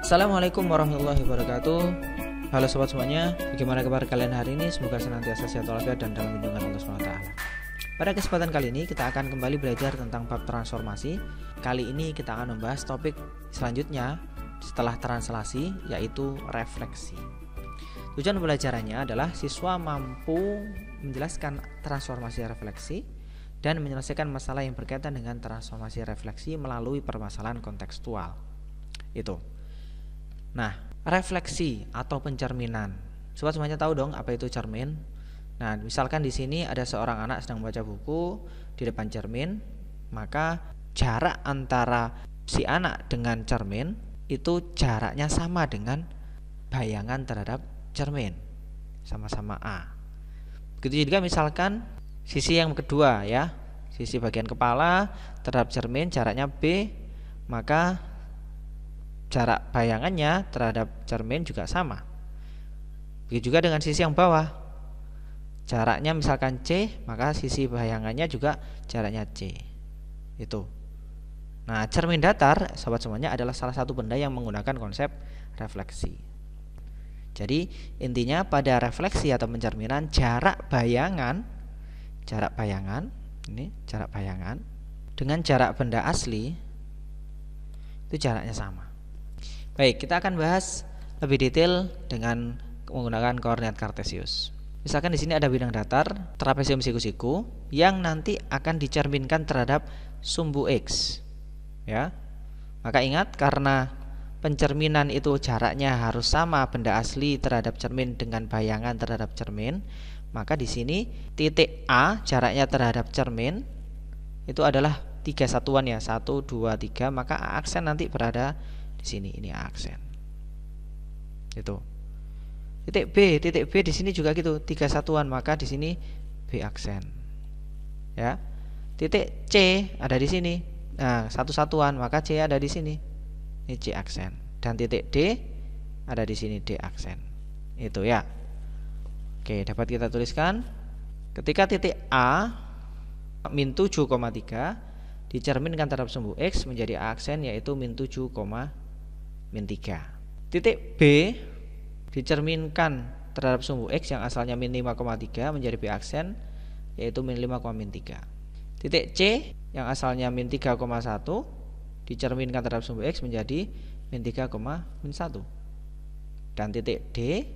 Assalamualaikum warahmatullahi wabarakatuh. Halo sobat semuanya, bagaimana kabar kalian hari ini? Semoga senantiasa sehat walafiat dan dalam lindungan Allah SWT. Pada kesempatan kali ini kita akan kembali belajar tentang bab transformasi. Kali ini kita akan membahas topik selanjutnya setelah translasi, yaitu refleksi. Tujuan pembelajarannya adalah siswa mampu menjelaskan transformasi refleksi dan menyelesaikan masalah yang berkaitan dengan transformasi refleksi melalui permasalahan kontekstual. Itu. Nah, refleksi atau pencerminan. Sobat semuanya tahu dong apa itu cermin? Nah, misalkan di sini ada seorang anak sedang membaca buku di depan cermin, maka jarak antara si anak dengan cermin itu jaraknya sama dengan bayangan terhadap cermin, sama-sama A. Begitu juga misalkan sisi yang kedua ya, sisi bagian kepala terhadap cermin jaraknya B, maka jarak bayangannya terhadap cermin juga sama. Begitu juga dengan sisi yang bawah, jaraknya misalkan C, maka sisi bayangannya juga jaraknya C. Itu. Nah, cermin datar, sobat semuanya, adalah salah satu benda yang menggunakan konsep refleksi. Jadi intinya pada refleksi atau pencerminan, jarak bayangan ini jarak bayangan dengan jarak benda asli itu jaraknya sama. Baik, kita akan bahas lebih detail dengan menggunakan koordinat kartesius. Misalkan di sini ada bidang datar, trapesium siku-siku yang nanti akan dicerminkan terhadap sumbu X. Ya. Maka ingat, karena pencerminan itu jaraknya harus sama benda asli terhadap cermin dengan bayangan terhadap cermin, maka di sini titik A jaraknya terhadap cermin itu adalah 3 satuan ya, 1, 2, 3, maka A aksen nanti berada di sini, ini A aksen. Itu. Titik B di sini juga gitu, 3 satuan, maka di sini B aksen. Ya. Titik C ada di sini. Nah, 1 satuan, maka C ada di sini. Ini C aksen. Dan titik D ada di sini, D aksen. Itu ya. Oke, dapat kita tuliskan. Ketika titik A min 7,3 dicerminkan terhadap sumbu X menjadi A aksen, yaitu min 7, min 3. Titik B dicerminkan terhadap sumbu X yang asalnya min 5,3 menjadi B aksen, yaitu min 5, min 3. Titik C yang asalnya min 3,1 dicerminkan terhadap sumbu X menjadi min 3, min 1. Dan titik D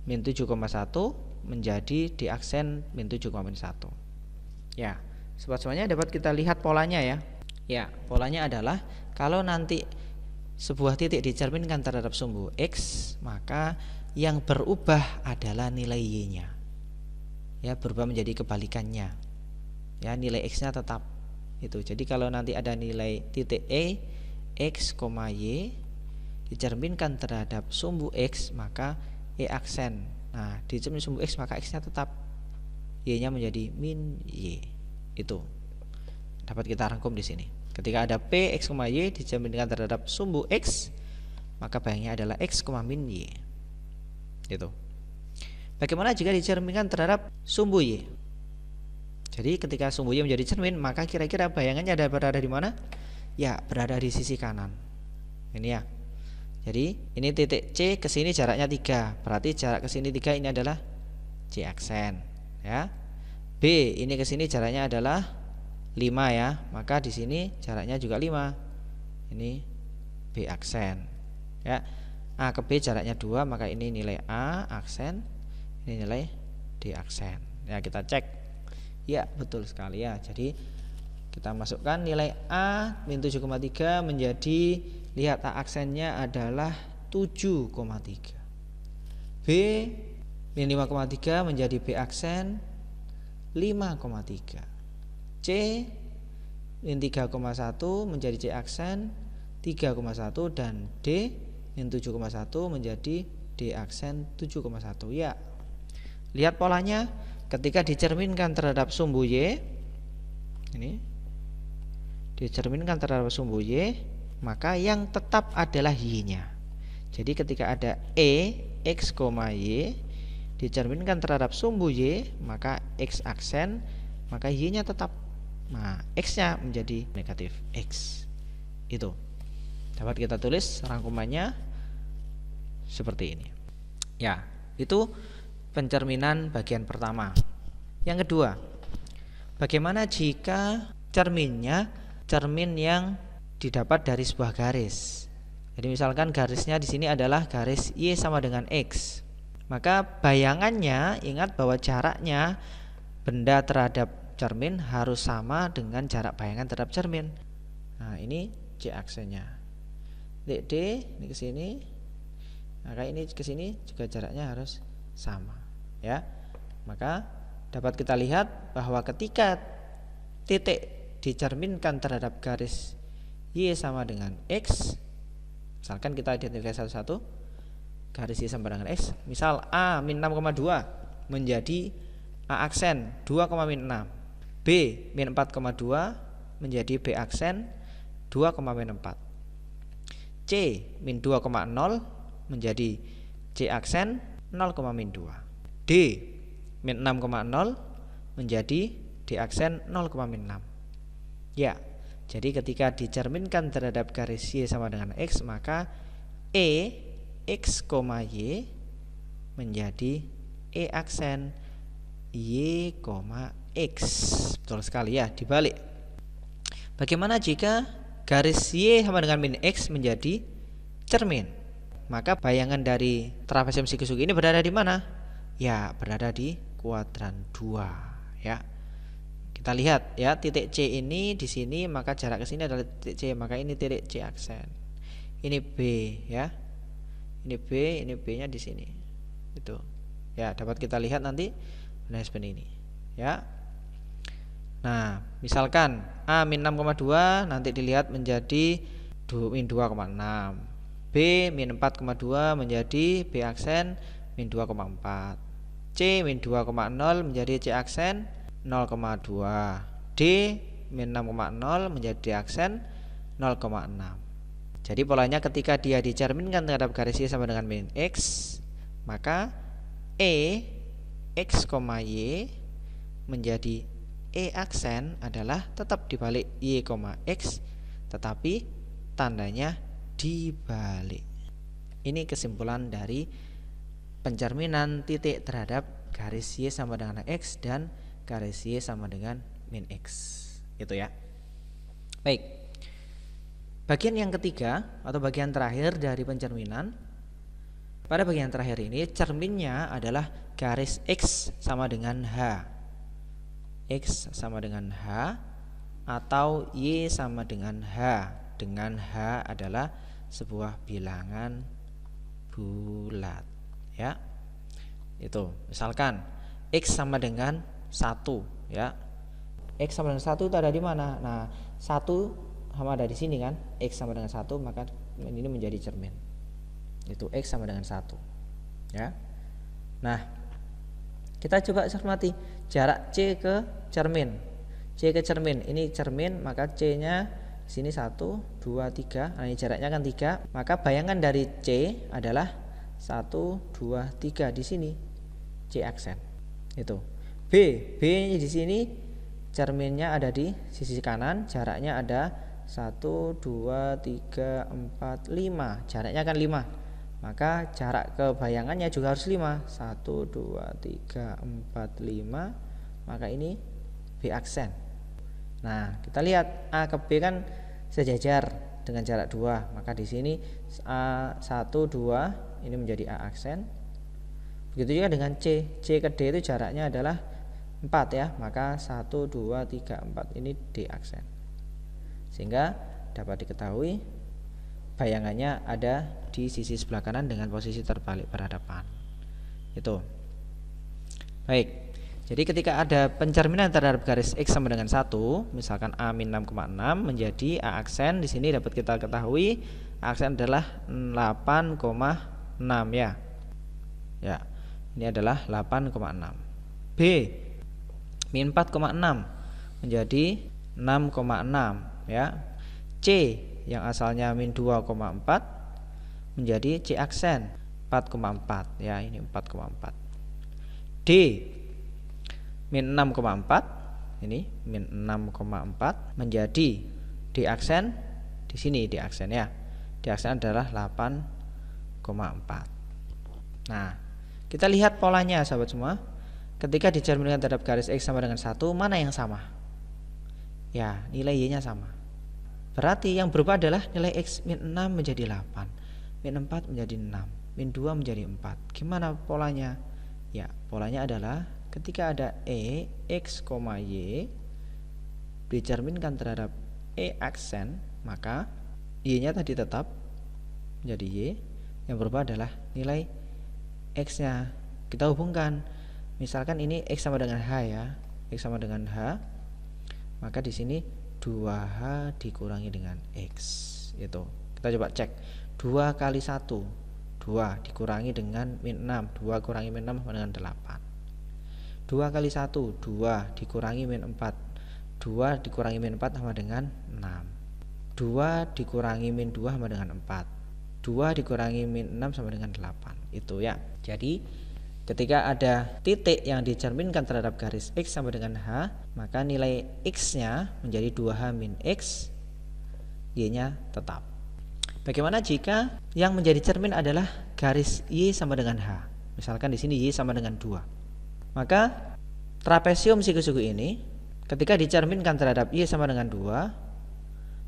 min 7,1 menjadi D aksen min 7, min 1. Ya, sobat semuanya, dapat kita lihat polanya ya. Ya, polanya adalah kalau nanti sebuah titik dicerminkan terhadap sumbu X, maka yang berubah adalah nilai Y-nya. Ya, berubah menjadi kebalikannya. Ya, nilai X-nya tetap. Itu. Jadi kalau nanti ada nilai titik E X, Y dicerminkan terhadap sumbu X, maka E aksen. Nah, dicermin sumbu X maka X-nya tetap. Y-nya menjadi min Y. Itu. Dapat kita rangkum di sini. Ketika ada P, X, Y dicerminkan terhadap sumbu X, maka bayangnya adalah X, min Y. Itu. Bagaimana jika dicerminkan terhadap sumbu Y? Jadi ketika sumbu Y menjadi cermin, maka kira-kira bayangannya berada di mana? Ya, berada di sisi kanan. Ini ya. Jadi ini titik C ke sini jaraknya 3. Berarti jarak ke sini 3, ini adalah C aksen, ya. B ini ke sini jaraknya adalah 5 ya, maka di sini jaraknya juga 5. Ini B aksen. Ya. A ke B jaraknya 2, maka ini nilai A aksen, ini nilai D aksen. Ya, kita cek. Ya, betul sekali ya. Jadi kita masukkan nilai A min 7,3 menjadi, lihat A aksennya adalah 7,3. B min 5,3 menjadi B aksen 5,3. C min 3,1 menjadi C aksen 3,1, dan D min 7,1 menjadi D aksen 7,1. Ya. Lihat polanya, ketika dicerminkan terhadap sumbu Y, ini dicerminkan terhadap sumbu Y, maka yang tetap adalah Y-nya. Jadi ketika ada E X, Y dicerminkan terhadap sumbu Y, maka X aksen, maka Y-nya tetap. Nah, X-nya menjadi negatif X. Itu dapat kita tulis rangkumannya seperti ini. Ya, itu pencerminan bagian pertama. Yang kedua, bagaimana jika cerminnya cermin yang didapat dari sebuah garis. Jadi misalkan garisnya di sini adalah garis Y sama dengan X. Maka bayangannya, ingat bahwa jaraknya benda terhadap cermin harus sama dengan jarak bayangan terhadap cermin. Nah, ini C aksennya. D ini ke sini. Maka ini ke sini juga jaraknya harus sama, ya. Maka dapat kita lihat bahwa ketika titik dicerminkan terhadap garis Y sama dengan X, misalkan kita identifikasi satu-satu, garis Y sama dengan X, misal A min 6,2 menjadi A aksen 2,6, B min 4,2 menjadi B aksen 2,4, C min 2,0 menjadi C aksen 0,2, D min 6,0 menjadi D aksen 0,6. Ya, jadi ketika dicerminkan terhadap garis Y sama dengan X, maka E X, Y menjadi E aksen Y, X. Betul sekali ya, dibalik. Bagaimana jika garis Y sama dengan min X menjadi cermin? Maka bayangan dari trapesium Chikusugi ini berada di mana? Ya, berada di kuadran 2, ya. Kita lihat ya, titik C ini di sini, maka jarak ke sini adalah titik C, maka ini titik C aksen. Ini B ya. Ini B, ini B-nya di sini. Itu. Ya, dapat kita lihat nanti husband ini, ya. Nah, misalkan A min 6,2 nanti dilihat menjadi min 2,6. B min 4,2 menjadi B aksen min 2,4. C min 2,0 menjadi C aksen 0,2. D min 6,0 menjadi D aksen 0,6. Jadi polanya ketika dia dicerminkan terhadap garis Y sama dengan min X, maka E X, Y menjadi E aksen adalah tetap dibalik Y, X, tetapi tandanya dibalik. Ini kesimpulan dari pencerminan titik terhadap garis Y sama dengan X dan garis Y sama dengan min X. Itu ya. Baik. Bagian yang ketiga atau bagian terakhir dari pencerminan. Pada bagian terakhir ini cerminnya adalah garis X sama dengan H. X sama dengan H atau Y sama dengan H, dengan H adalah sebuah bilangan bulat, ya. Itu misalkan X sama dengan 1, ya. X sama dengan 1 itu ada di mana? Nah, 1 sama ada di sini kan. X sama dengan 1, maka ini menjadi cermin. Itu X sama dengan 1, ya. Nah, kita coba cermati jarak C ke cermin. C ke cermin, ini cermin, maka C-nya sini 1, 2, 3. Nah, ini jaraknya kan 3. Maka bayangan dari C adalah 1, 2, 3 di sini. C aksen. Itu. B di sini cerminnya ada di sisi kanan, jaraknya ada 1, 2, 3, 4, 5. Jaraknya kan 5. Maka jarak ke bayangannya juga harus 5. 1, 2, 3, 4, 5. Maka ini B aksen. Nah, kita lihat A ke B kan sejajar dengan jarak 2. Maka di sini A1, 2 ini menjadi A aksen. Begitu juga dengan C. C ke D itu jaraknya adalah 4 ya. Maka 1, 2, 3, 4 ini D aksen. Sehingga dapat diketahui bayangannya ada di sisi sebelah kanan dengan posisi terbalik berhadapan. Itu. Baik. Jadi ketika ada pencerminan terhadap garis X sama dengan 1, misalkan A min 6,6 menjadi A aksen, di sini dapat kita ketahui A aksen adalah 8,6 ya. Ya. Ini adalah 8,6. B min 4,6 menjadi 6,6 ya. C yang asalnya min 2,4 menjadi C aksen 4,4 ya, ini 4,4. D min 6,4 ini min 6,4 menjadi D aksen di di sini di aksen ya. Di aksen adalah 8,4. Nah, kita lihat polanya sahabat semua. Ketika dicerminkan terhadap garis X sama dengan 1, mana yang sama? Ya, nilai Y-nya sama. Berarti yang berubah adalah nilai X min 6 menjadi 8, min 4 menjadi 6, min 2 menjadi 4. Gimana polanya? Ya, polanya adalah ketika ada E, X, Y dicerminkan terhadap E aksen, maka Y-nya tadi tetap menjadi Y. Yang berubah adalah nilai X-nya. Kita hubungkan. Misalkan ini X sama dengan H ya. X sama dengan H. Maka di sini 2H dikurangi dengan X. Itu. Kita coba cek. 2 kali 1. 2 dikurangi dengan min 6. 2 kurangi min 6 sama dengan 8. 2 kali 1. 2 dikurangi min 4. 2 dikurangi min 4 sama dengan 6. 2 dikurangi min 2 sama dengan 4. 2 dikurangi min 6 sama dengan 8. Itu ya. Jadi ketika ada titik yang dicerminkan terhadap garis X sama dengan H, maka nilai X-nya menjadi 2H min X, Y-nya tetap. Bagaimana jika yang menjadi cermin adalah garis Y sama dengan H? Misalkan di sini Y sama dengan 2. Maka trapesium siku-siku ini ketika dicerminkan terhadap Y sama dengan 2,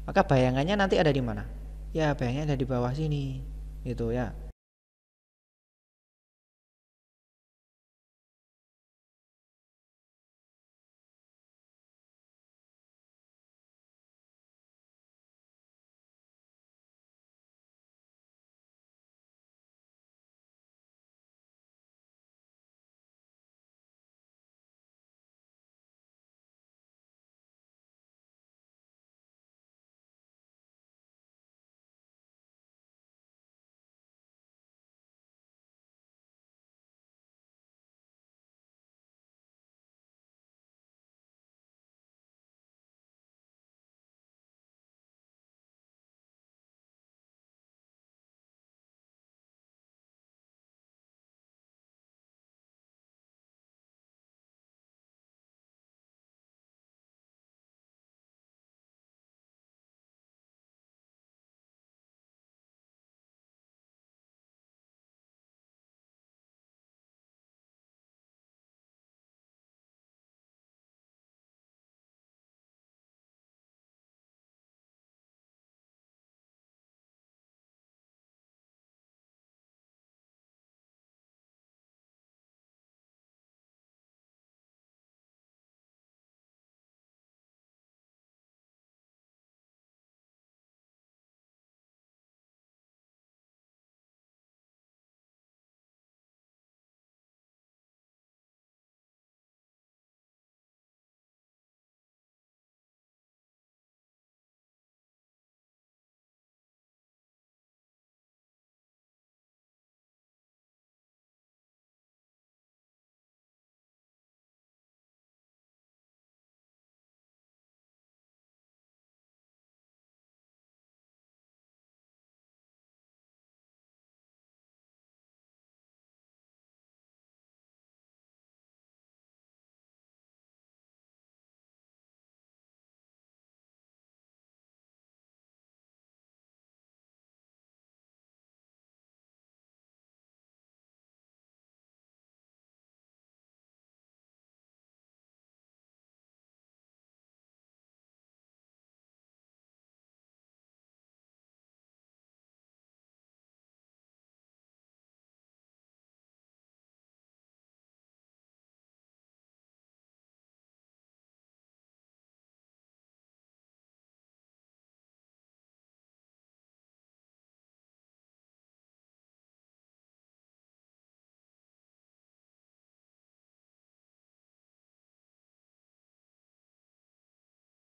maka bayangannya nanti ada di mana? Ya, bayangannya ada di bawah sini. Gitu ya.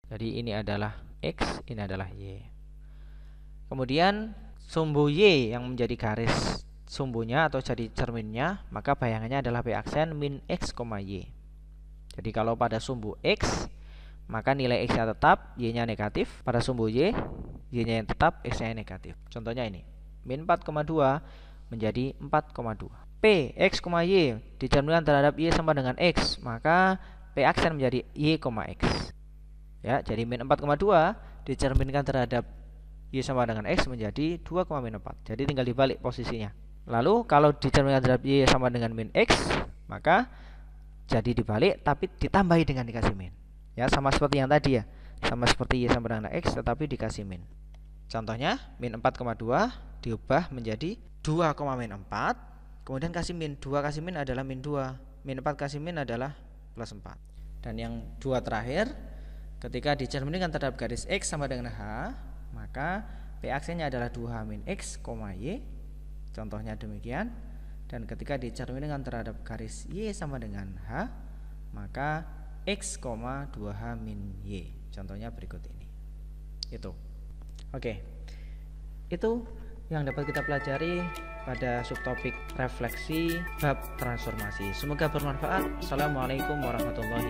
Jadi ini adalah X, ini adalah Y. Kemudian sumbu Y yang menjadi garis sumbunya atau jadi cerminnya, maka bayangannya adalah B aksen min X, Y. Jadi kalau pada sumbu X, maka nilai X-nya tetap, Y-nya negatif. Pada sumbu Y, Y-nya yang tetap, X-nya yang negatif. Contohnya ini, min 4,2 menjadi 4,2. P, X, Y dicerminkan terhadap Y sama dengan X, maka P aksen menjadi Y, X. Ya, jadi min 4,2 dicerminkan terhadap Y sama dengan X menjadi 2, min 4. Jadi tinggal dibalik posisinya. Lalu kalau dicerminkan terhadap Y sama dengan min X, maka jadi dibalik tapi ditambahi dengan dikasih min. Ya, sama seperti yang tadi ya. Sama seperti Y sama dengan X tetapi dikasih min. Contohnya min 4,2 diubah menjadi 2, min 4. Kemudian kasih min. 2 kasih min adalah min 2. Min 4 kasih min adalah plus 4. Dan yang 2 terakhir, ketika dicerminkan terhadap garis X sama dengan H, maka P aksennya adalah 2H min X, Y. Contohnya demikian. Dan ketika dicerminkan terhadap garis Y sama dengan H, maka X, 2H min Y. Contohnya berikut ini. Itu. Oke. Itu yang dapat kita pelajari pada subtopik refleksi bab transformasi. Semoga bermanfaat. Assalamualaikum warahmatullahi